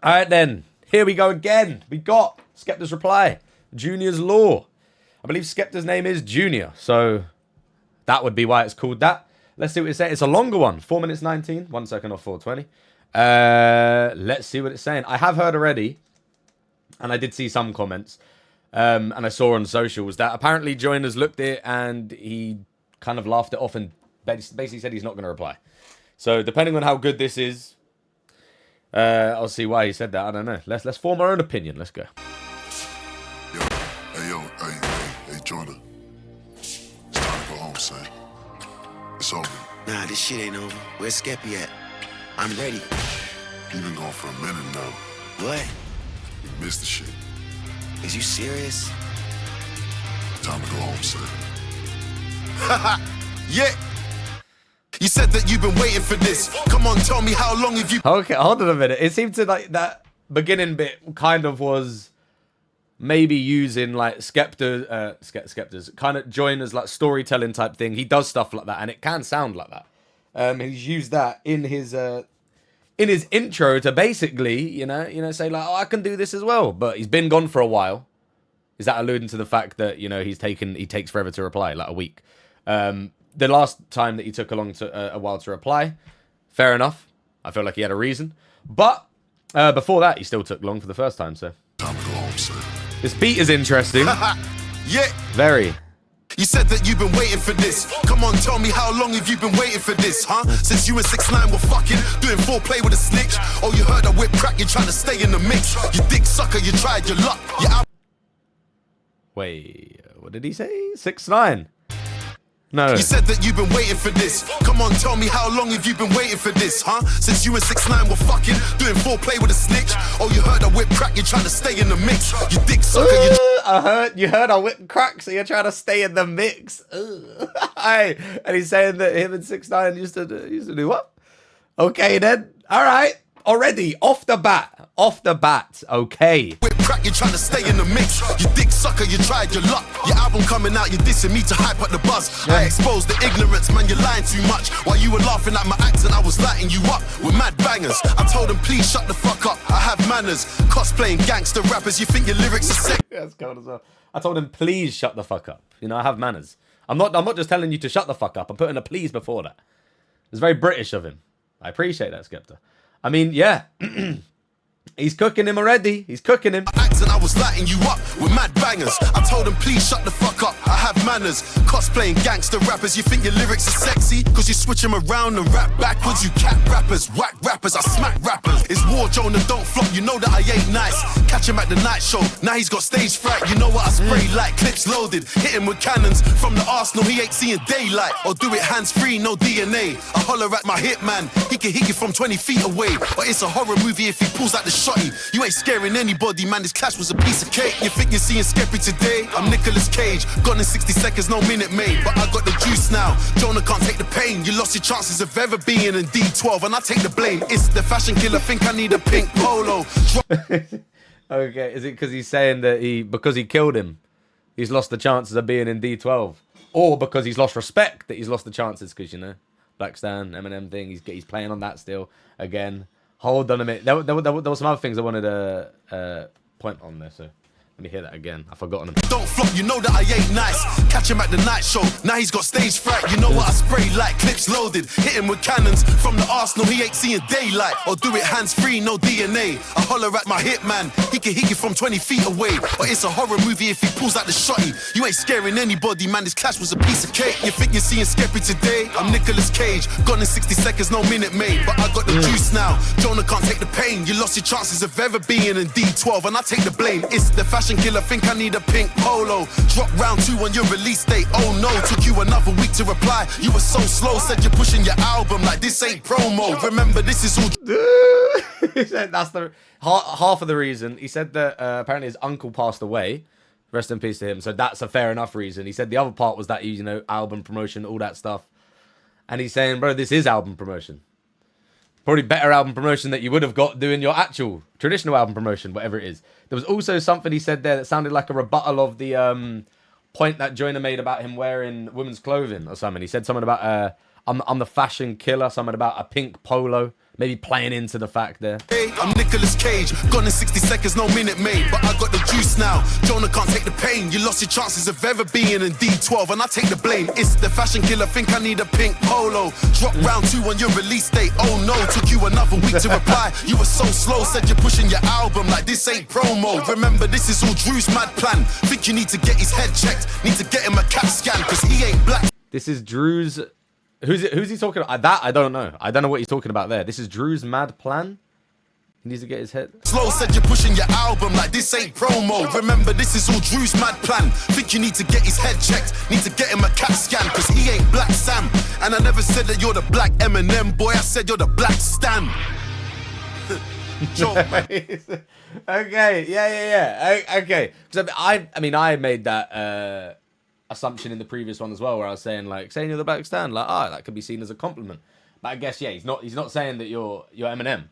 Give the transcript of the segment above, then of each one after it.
All right, then. Here we go again. We got Skepta's reply. Junior's Law. I believe Skepta's name is Junior, so that would be why it's called that. Let's see what it's saying. It's a longer one. 4 minutes 19. 1 second off 4:20. Let's see what it's saying. I have heard already, and I did see some comments, and I saw on socials that apparently Joyner's looked at it and he kind of laughed it off and basically said he's not going to reply. So depending on how good this is, I'll see why he said that. I don't know. Let's form our own opinion. Let's go. Hey, Joyner. It's time to go home, son. It's over. Nah, this shit ain't over. Where's Skepta at? I'm ready. You've been gone for a minute now. What? You missed the shit. Is you serious? Time to go home, son. Yeah. You said that you've been waiting for this. Come on, tell me how long have you... Okay, hold on a minute. It seemed to like that beginning bit kind of was maybe using like Skepta's kind of Joyner's like storytelling type thing. He does stuff like that, and it can sound like that. He's used that in his intro to basically, you know, say like, oh, I can do this as well. But he's been gone for a while. Is that alluding to the fact that, you know, he takes forever to reply, like a week? The last time that he took a while to reply, fair enough. I feel like he had a reason. But before that, he still took long for the first time, so. Time to go home, son. This beat is interesting. Yeah. Very. You said that you've been waiting for this. Come on, tell me how long have you been waiting for this, huh? Since you and 6ix9ine were fucking, doing foreplay with a snitch. Oh, you heard I whip crack, you're trying to stay in the mix. You dick sucker, you tried your luck. Wait, what did he say? 6ix9ine. No. You said that you've been waiting for this. Come on, tell me how long have you been waiting for this, huh? Since you and 6ix9ine were fucking, doing foreplay with a snitch. Oh, you heard I whip crack, you're trying to stay in the mix. You dick sucker, you heard I whip crack, so you're trying to stay in the mix. Hey, and he's saying that him and 6ix9ine used to do what? Okay then. All right. Already off the bat. Okay. Whip crack, you're trying to stay in the mix. You dick sucker, you tried your luck. Your album coming out, you're dissing me to hype up the buzz. Yeah. I exposed the ignorance, man, you're lying too much. While you were laughing at my accent, I was lighting you up with mad bangers. I told them, please shut the fuck up. I have manners. Cosplaying gangster rappers, you think your lyrics are sick. Yeah, that's cold as well. I told him, please shut the fuck up. You know, I have manners. I'm not just telling you to shut the fuck up. I'm putting a please before that. It's very British of him. I appreciate that, Skepta. I mean, yeah. He's cooking him already. He's cooking him. Accent, I was lighting you up with mad bangers. I told them, please shut the fuck up. I have manners. Cosplaying gangster rappers, you think your lyrics are sexy? Cause you switch them around and rap backwards. You cat rappers, whack rappers, I smack rappers. It's war, Joyner, don't flop. You know that I ain't nice. Catch him at the night show. Now he's got stage fright. You know what I spray like? Clips loaded. Hit him with cannons. From the Arsenal, he ain't seeing daylight. Or do it hands free, no DNA. I holler at my hitman. He can hit you from 20 feet away. Or it's a horror movie if he pulls out the shotty. You ain't scaring anybody, man. This clash was a piece of cake. You think you're seeing Skepta today? I'm Nicolas Cage. Gone in 60 seconds, no minute made. But I got the juice now. Joyner can't take the pain. You lost your chances of ever being in D12, and I take the blame. It's the fashion killer. Think I need a pink polo. Okay, is it because he's saying that because he killed him, he's lost the chances of being in D12? Or because he's lost respect that he's lost the chances because, you know, Black Stan, Eminem thing, he's playing on that still again. Hold on a minute. There were some other things I wanted to point on there, so let me hear that again. I've forgotten them. Don't flop, you know that I ain't nice. Catch him at the night show. Now he's got stage fright. You know what I spray like? Clips loaded. Hit him with cannons. From the Arsenal, he ain't seeing daylight. Or do it hands free, no DNA. I holler at my hitman. He can hit you from 20 feet away. Or it's a horror movie if he pulls out the shotty. You ain't scaring anybody, man. This clash was a piece of cake. You think you're seeing Skepta today? I'm Nicolas Cage. Gone in 60 seconds, no minute made. But I got the juice now. Joyner can't take the pain. You lost your chances of ever being in D12, and I take the blame. It's the fashion killer. Think I need a pink polo. Drop round 2 on your release date. Oh no, took you another week to reply. You were so slow. Said you're pushing your album like this ain't promo. Remember, this is all. He said that's the half of the reason. He said that apparently his uncle passed away. Rest in peace to him. So that's a fair enough reason. He said the other part was that, you know, album promotion, all that stuff. And he's saying, bro, this is album promotion. Probably better album promotion that you would have got doing your actual traditional album promotion, whatever it is. There was also something he said there that sounded like a rebuttal of the point that Joyner made about him wearing women's clothing or something. He said something about I'm the fashion killer, something about a pink polo. maybe playing into the fact there. Hey, I'm Nicolas Cage, gone in 60 seconds, no minute made. But I got the juice now. Joyner can't take the pain. You lost your chances of ever being in D12, and I take the blame. It's the fashion killer, think I need a pink polo. Drop round 2 on your release date, oh no. Took you another week to reply. You were so slow, said you're pushing your album like this ain't promo. Remember, this is all Drew's mad plan. Think you need to get his head checked, need to get him a CAT scan, cause he ain't black. This is Drew's... Who's he talking about? That I don't know. I don't know what he's talking about there. This is Drew's mad plan. He needs to get his head. Slow said you're pushing your album like this ain't promo. Remember, this is all Drew's mad plan. Think you need to get his head checked, need to get him a CAT scan, cause he ain't Black Sam. And I never said that you're the black Eminem, boy. I said you're the Black Stan. Joke, man. Okay, yeah. Okay. Because I mean, I made that assumption in the previous one as well, where I was saying you're the Black Stan, that could be seen as a compliment. But I guess he's not saying that you're Eminem.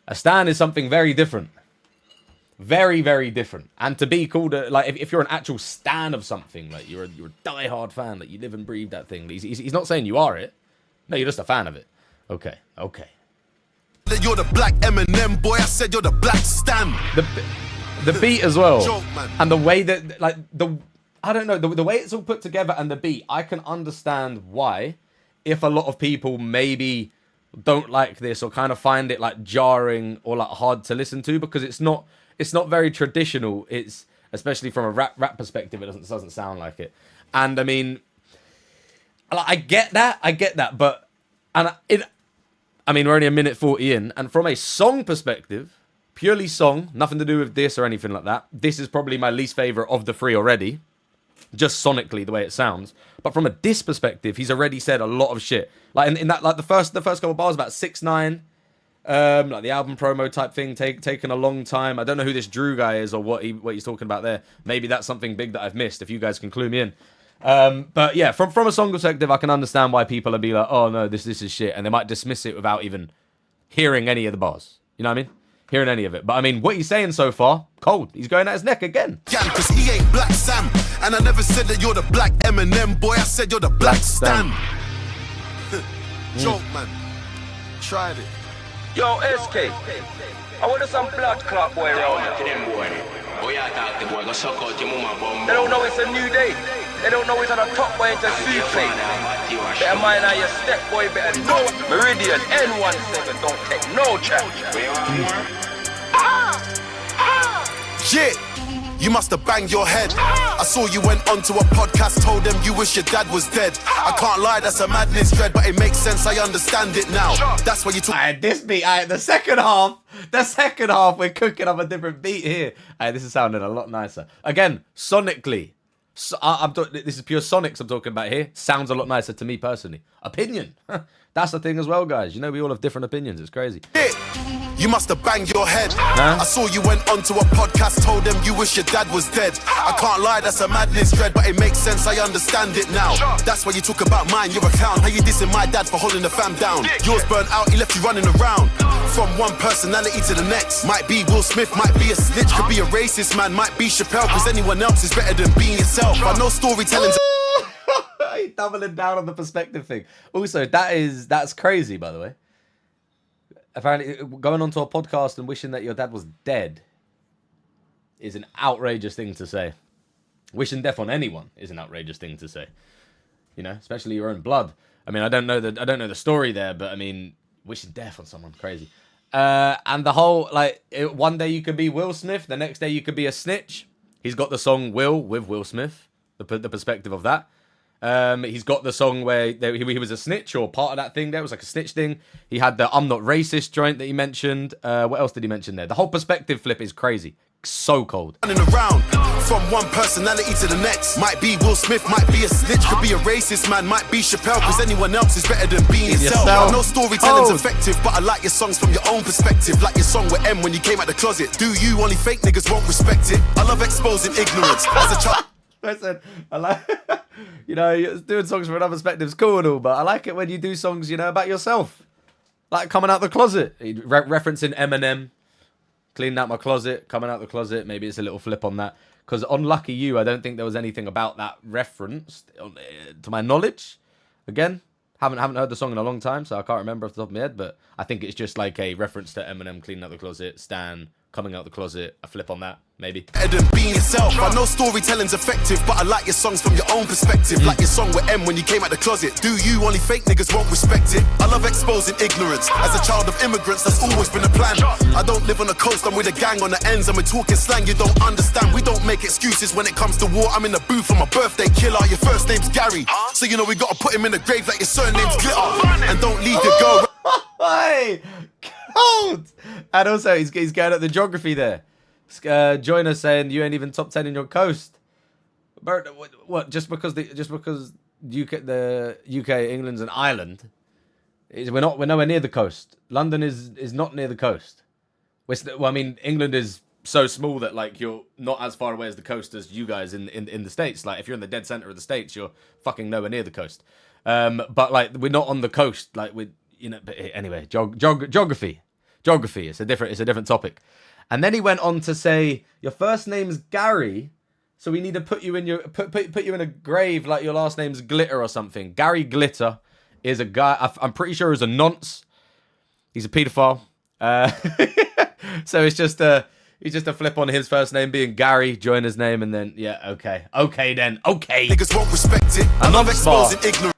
A stan is something very different. Very, very different. And to be called if you're an actual stan of something, like you're a die-hard fan, like you live and breathe that thing. He's not saying you are it. No, you're just a fan of it. Okay. You're the black Eminem, boy. I said you're the Black Stan. The beat as well. Joke, man. And the way that I don't know, the way it's all put together and the beat, I can understand why, if a lot of people maybe don't like this or kind of find it like jarring or like hard to listen to, because it's not very traditional. It's, especially from a rap perspective, it doesn't sound like it. And I mean, I get that, but I mean, we're only a minute 40 in, and from a song perspective, purely song, nothing to do with this or anything like that, this is probably my least favorite of the 3 already. Just sonically, the way it sounds. But from a diss perspective, he's already said a lot of shit. Like in that, like the first couple of bars about 6ix9ine, like the album promo type thing, taken a long time. I don't know who this Drew guy is or what he's talking about there. Maybe that's something big that I've missed. If you guys can clue me in. But yeah, from a song perspective, I can understand why people are be like, oh no, this is shit, and they might dismiss it without even hearing any of the bars. You know what I mean? Hearing any of it. But I mean, what he's saying so far, cold. He's going at his neck again. Yeah, cause he ain't Black Sam. And I never said that you're the black Eminem, boy. I said you're the Black Stan. Joke, man. Tried it. Yo, SK. I want some blood clot boy around here. They don't know it's a new day. They don't know it's on a top boy into souffle. Better mind how you step, boy. Better know. Meridian N17 don't take no chance. Yeah, you must have banged your head. I saw you went onto a podcast, told them you wish your dad was dead. I can't lie, that's a madness dread, but it makes sense, I understand it now. That's why you talk. This beat, the second half, we're cooking up a different beat here. This is sounding a lot nicer. Again, sonically. This is pure Sonics I'm talking about here. Sounds a lot nicer to me personally. Opinion. That's the thing as well, guys. You know, we all have different opinions. It's crazy. You must have banged your head. I saw you went onto a podcast, told them you wish your dad was dead. I can't lie, that's a madness dread, but it makes sense, I understand it now. That's why you talk about mine, you're a clown. How you dissing my dad for holding the fam down? Yours burnt out, he left you running around. From one personality to the next. Might be Will Smith, might be a snitch, could be a racist man, might be Chappelle, cause anyone else is better than being yourself. I know storytelling's doubling down on the perspective thing. Also, that's crazy, by the way. Apparently, going onto a podcast and wishing that your dad was dead is an outrageous thing to say. Wishing death on anyone is an outrageous thing to say. You know, especially your own blood. I mean, I don't know the story there, but I mean, wishing death on someone, crazy. And the whole one day you could be Will Smith, the next day you could be a snitch. He's got the song Will with Will Smith. The perspective of that. He's got the song where he was a snitch, or part of that thing there was like a snitch thing. He had the I'm not racist joint that he mentioned. What else did he mention there? The whole perspective flip is crazy. So cold. Running around from one personality to the next. Might be Will Smith, might be a snitch, could be a racist man, might be Chappelle, cause anyone else is better than being yourself. I know storytelling's effective, but I like your songs from your own perspective. Like your song with M when you came out the closet. Do you? Only fake niggas won't respect it. I love exposing ignorance. As a child. Listen, I like, you know, doing songs from another perspective is cool and all, but I like it when you do songs, you know, about yourself. Like coming out the closet. Referencing Eminem. Cleaning out my closet, coming out the closet. Maybe it's a little flip on that. Because on Lucky You, I don't think there was anything about that reference, to my knowledge. Again, Haven't heard the song in a long time, so I can't remember off the top of my head, but I think it's just like a reference to Eminem cleaning out the closet, Stan coming out the closet, a flip on that, maybe. Better than being yourself. I know storytelling's effective, but I like your songs from your own perspective. Like your song with M when you came out the closet. Do you? Only fake niggas won't respect it. I love exposing ignorance. As a child of immigrants, that's always been a plan. I don't live on the coast, I'm with a gang on the ends, and we're talking slang you don't understand. We don't make excuses when it comes to war. I'm in the booth for my birthday killer. Your first name's Gary, so you know we gotta put him in the grave like your surname's Glitter. And don't leave your girl. Hey, cold. And also, he's going at the geography there. Joyner saying you ain't even top 10 in your coast. Bert, what? Just because the UK, England's an island, we're nowhere near the coast. London is not near the coast. I mean, England is so small that like you're not as far away as the coast as you guys in the States. Like if you're in the dead center of the States, you're fucking nowhere near the coast. But like we're not on the coast. Like we, you know. But anyway, geography. It's a different topic. And then he went on to say, your first name's Gary, so we need to put you in a grave like your last name's Glitter or something. Gary Glitter is a guy, I'm pretty sure is a nonce. He's a paedophile. So it's just a flip on his first name being Gary, Joyner's name, and then, yeah, okay. Okay then, okay. Niggas won't respect it. A nonce bar.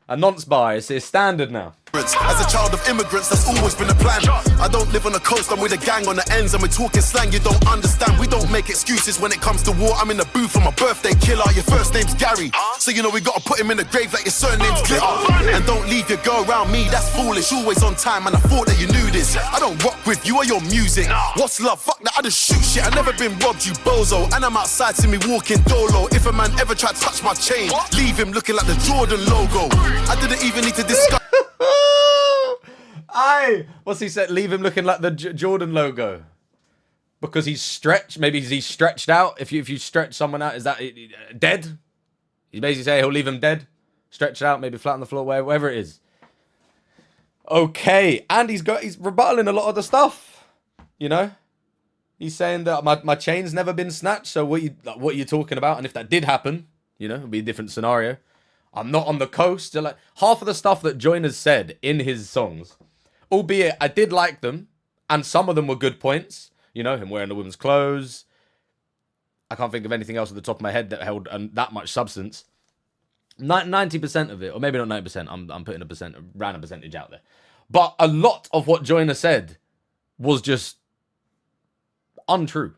A nonce bar, it's standard now. As a child of immigrants, that's always been the plan. I don't live on the coast, I'm with a gang on the ends, and we're talking slang you don't understand. We don't make excuses when it comes to war. I'm in the booth for my birthday killer. Your first name's Gary, so you know we gotta put him in the grave like your surname's Glitter. And don't leave your girl around me, that's foolish. Always on time, and I thought that you knew this. I don't rock with you or your music. What's love? Fuck that, I just shoot shit. I never been robbed, you bozo. And I'm outside, see me walking dolo. If a man ever tried to touch my chain, leave him looking like the Jordan logo. I didn't even need to discuss. Aye, what's he said? Leave him looking like the Jordan logo because he's stretched. Maybe he's stretched out. If you stretch someone out, is that dead? He's basically saying he'll leave him dead, stretched out, maybe flat on the floor, wherever it is. Okay, and he's rebuttaling a lot of the stuff. You know, he's saying that my chain's never been snatched. So what are you talking about? And if that did happen, you know, it'd be a different scenario. I'm not on the coast. So like half of the stuff that Joyner's said in his songs, albeit I did like them, and some of them were good points. You know, him wearing the women's clothes. I can't think of anything else at the top of my head that held that much substance. 90% of it, or maybe not 90%. I'm putting a random percentage out there, but a lot of what Joyner said was just untrue.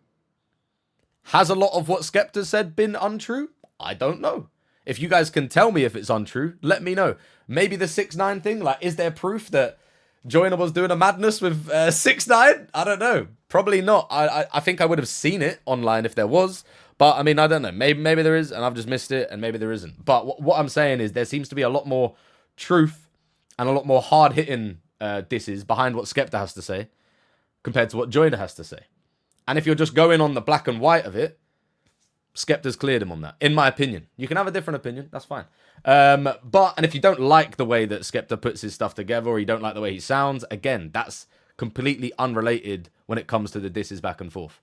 Has a lot of what Skepta said been untrue? I don't know. If you guys can tell me if it's untrue, let me know. Maybe the 6ix9ine thing, like, is there proof that Joyner was doing a madness with 6ix9ine? I don't know. Probably not. I think I would have seen it online if there was. But, I mean, I don't know. Maybe there is, and I've just missed it, and maybe there isn't. But what I'm saying is there seems to be a lot more truth and a lot more hard-hitting disses behind what Skepta has to say compared to what Joyner has to say. And if you're just going on the black and white of it, Skepta's cleared him on that, in my opinion. You can have a different opinion, that's fine. And if you don't like the way that Skepta puts his stuff together, or you don't like the way he sounds, again, that's completely unrelated when it comes to the disses back and forth.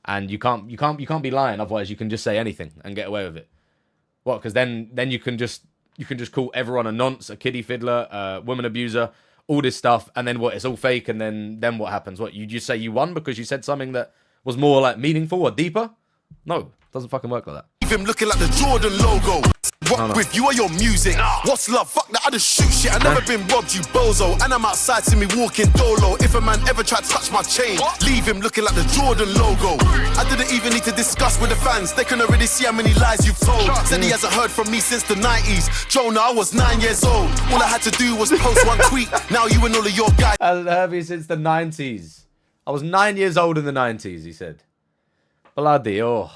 And you can't be lying, otherwise you can just say anything and get away with it. What? Because then you can just call everyone a nonce, a kiddie fiddler, a woman abuser, all this stuff, and then what? It's all fake, and then what happens? What? You just say you won because you said something that was more like meaningful or deeper? No, doesn't fucking work like that. Him looking like the Jordan logo. Rock with you or your music. What's love? Fuck that, I just shoot shit. I never been robbed, you bozo. And I'm outside, see me walking dolo. If a man ever tried to touch my chain, leave him looking like the Jordan logo. I didn't even need to discuss with the fans. They can already see how many lies you've told. Said he hasn't heard from me since the 90s. Joyner, I was 9 years old. All I had to do was post one tweet. Now you and all of your guys. I hasn't heard me since the 90s. I was 9 years old in the 90s, he said. Bloody hell.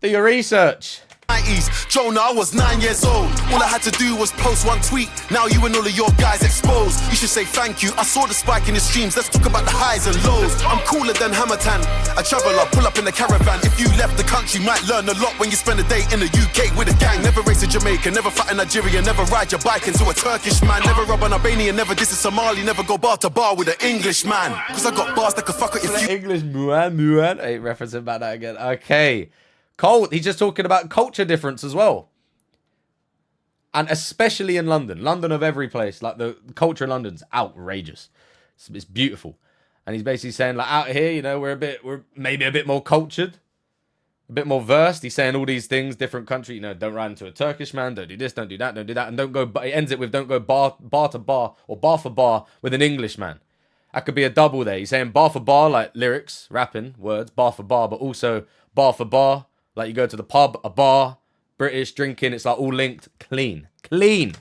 Do your research. 90s, Joyner, I was 9 years old. All I had to do was post one tweet. Now you and all of your guys exposed. You should say thank you. I saw the spike in the streams. Let's talk about the highs and lows. I'm cooler than Hammertan. A traveller, pull up in the caravan. If you left the country, might learn a lot when you spend a day in the UK with a gang. Never race a Jamaican, never fight in Nigeria, never ride your bike into a Turkish man. Never rob an Albanian, never diss a Somali, never go bar to bar with an English man. Cause I got bars that could fuck up if you. English muan. Hey, referencing about that again. Okay. Cold. He's just talking about culture difference as well. And especially in London. London of every place. Like, the culture in London's outrageous. It's beautiful. And he's basically saying, like, out here, you know, we're maybe a bit more cultured. A bit more versed. He's saying all these things, different country, you know, don't ride into a Turkish man, don't do this, don't do that, don't do that. And don't go, he ends it with don't go bar to bar or bar for bar with an English man. That could be a double there. He's saying bar for bar, like lyrics, rapping, words, bar for bar, but also bar for bar. Like you go to the pub, a bar, British, drinking, it's like all linked, clean.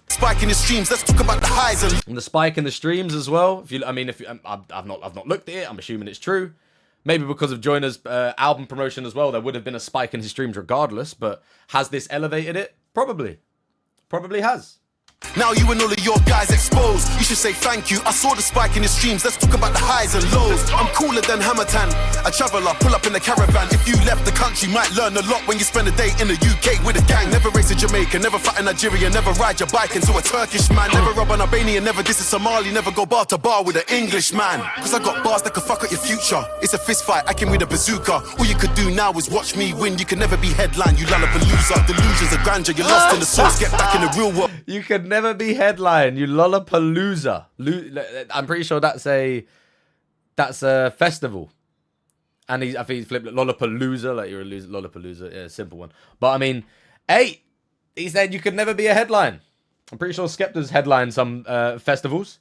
Spike in the streams, let's talk about the highs And the spike in the streams as well. I've not looked at it, I'm assuming it's true. Maybe because of Joyner's album promotion as well, there would have been a spike in his streams regardless. But has this elevated it? Probably has. Now you and all of your guys exposed. You should say thank you. I saw the spike in the streams. Let's talk about the highs and lows. I'm cooler than Hammertan. A traveller, pull up in the caravan. If you left the country, might learn a lot when you spend a day in the UK with a gang. Never race in Jamaica, never fight in Nigeria, never ride your bike into a Turkish man. Never rob an Albanian, never diss a Somali, never go bar to bar with an English man. Cause I got bars that could fuck up your future. It's a fist fight, I came with a bazooka. All you could do now is watch me win. You can never be headline, you lollapalooza. Delusions of grandeur, you're lost in the source. Get back in the real world. You could never be headline, you lollapalooza. I'm pretty sure that's a festival. And I think he's flipped it, Lollapalooza, like you're a loser, Lollapalooza, yeah, simple one. But I mean, he said you could never be a headline. I'm pretty sure Skepta's headlined some festivals.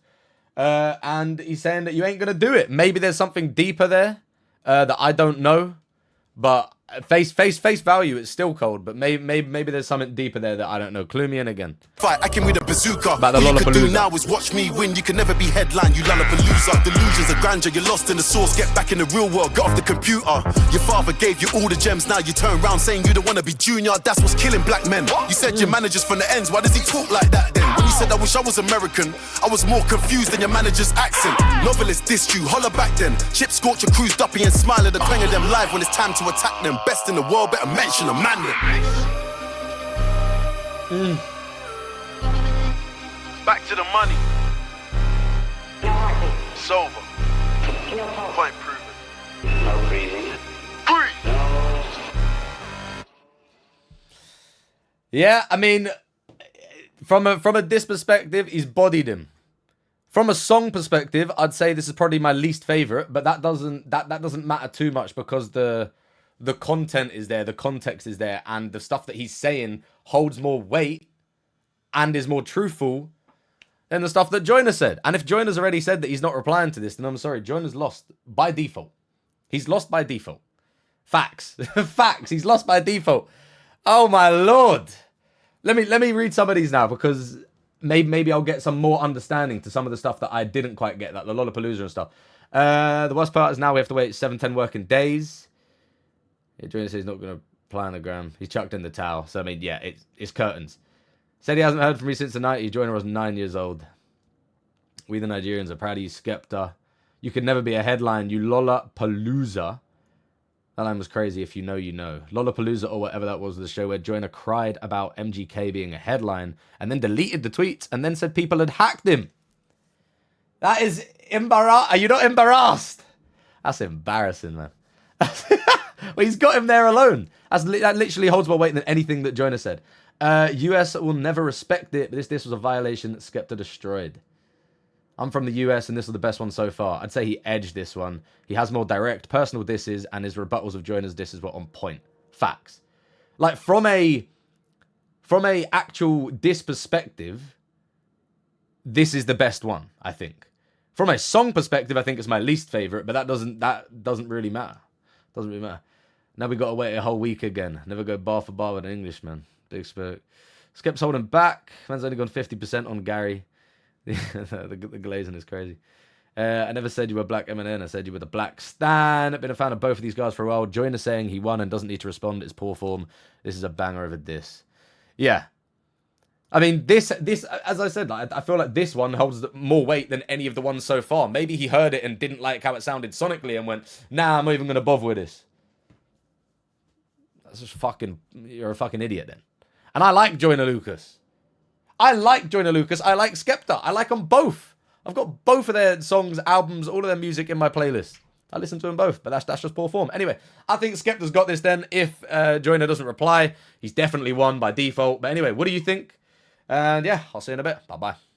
And he's saying that you ain't gonna do it. Maybe there's something deeper there that I don't know. But face value, it's still cold. But maybe there's something deeper there that I don't know. Clue me in again. Fight, I came with a bazooka. About the All you could do Lollapalooza. now is watch me win. You can never be headline, you lollapalooza. Delusions of grandeur, you're lost in the source. Get back in the real world, get off the computer. Your father gave you all the gems, now you turn around saying you don't wanna be junior. That's what's killing black men. You said your manager's from the ends, why does he talk like that then? When you said I wish I was American, I was more confused than your manager's accent. Novelist dissed you, holler back then. Chip scorch your crews duppy and smile at the twang of them live when it's time to attack them. Best in the world, better mention a man. Back to the money. It's over. Point proven. No breathing. Breathe. Yeah, I mean, from a diss perspective, he's bodied him. From a song perspective, I'd say this is probably my least favorite, but that doesn't matter too much because the content is there, the context is there, and the stuff that he's saying holds more weight and is more truthful than the stuff that Joyner said. And if Joyner's already said that he's not replying to this, then I'm sorry, Joyner's lost by default. He's lost by default. Facts. Facts. He's lost by default. Oh my lord. Let me read some of these now because maybe I'll get some more understanding to some of the stuff that I didn't quite get, like the Lollapalooza and stuff. The worst part is now we have to wait 7-10 working days. Yeah, Joyner says he's not going to play on the gram. He's chucked in the towel. So, I mean, yeah, it's curtains. Said he hasn't heard from me since the 90s. Joyner was 9 years old. We the Nigerians are proud of you, Skepta. You could never be a headline. You Lollapalooza. That line was crazy. If you know, you know. Lollapalooza or whatever that was, the show where Joyner cried about MGK being a headline and then deleted the tweets and then said people had hacked him. That is embarrassing. Are you not embarrassed? That's embarrassing, man. Well, he's got him there alone. That literally holds more weight than anything that Joyner said. US will never respect it, but this was a violation that Skepta destroyed. I'm from the US, and this was the best one so far. I'd say he edged this one. He has more direct, personal disses, and his rebuttals of Joyner's disses were on point. Facts. Like, from a actual diss perspective, this is the best one, I think. From a song perspective, I think it's my least favorite, but that doesn't really matter. Doesn't really matter. Now we got to wait a whole week again. Never go bar for bar with an Englishman. Big spoke. Skep's holding back. Man's only gone 50% on Gary. the glazing is crazy. I never said you were black MNN. I said you were the black Stan. I've been a fan of both of these guys for a while. Joyner saying he won and doesn't need to respond. It's poor form. This is a banger of a diss. Yeah. I mean, this, as I said, I feel like this one holds more weight than any of the ones so far. Maybe he heard it and didn't like how it sounded sonically and went, nah, I'm not even going to bother with this. That's just you're a fucking idiot then. And I like Joyner Lucas. I like Skepta. I like them both. I've got both of their songs, albums, all of their music in my playlist. I listen to them both, but that's just poor form. Anyway, I think Skepta's got this then. If Joyner doesn't reply, he's definitely won by default. But anyway, what do you think? And yeah, I'll see you in a bit. Bye bye.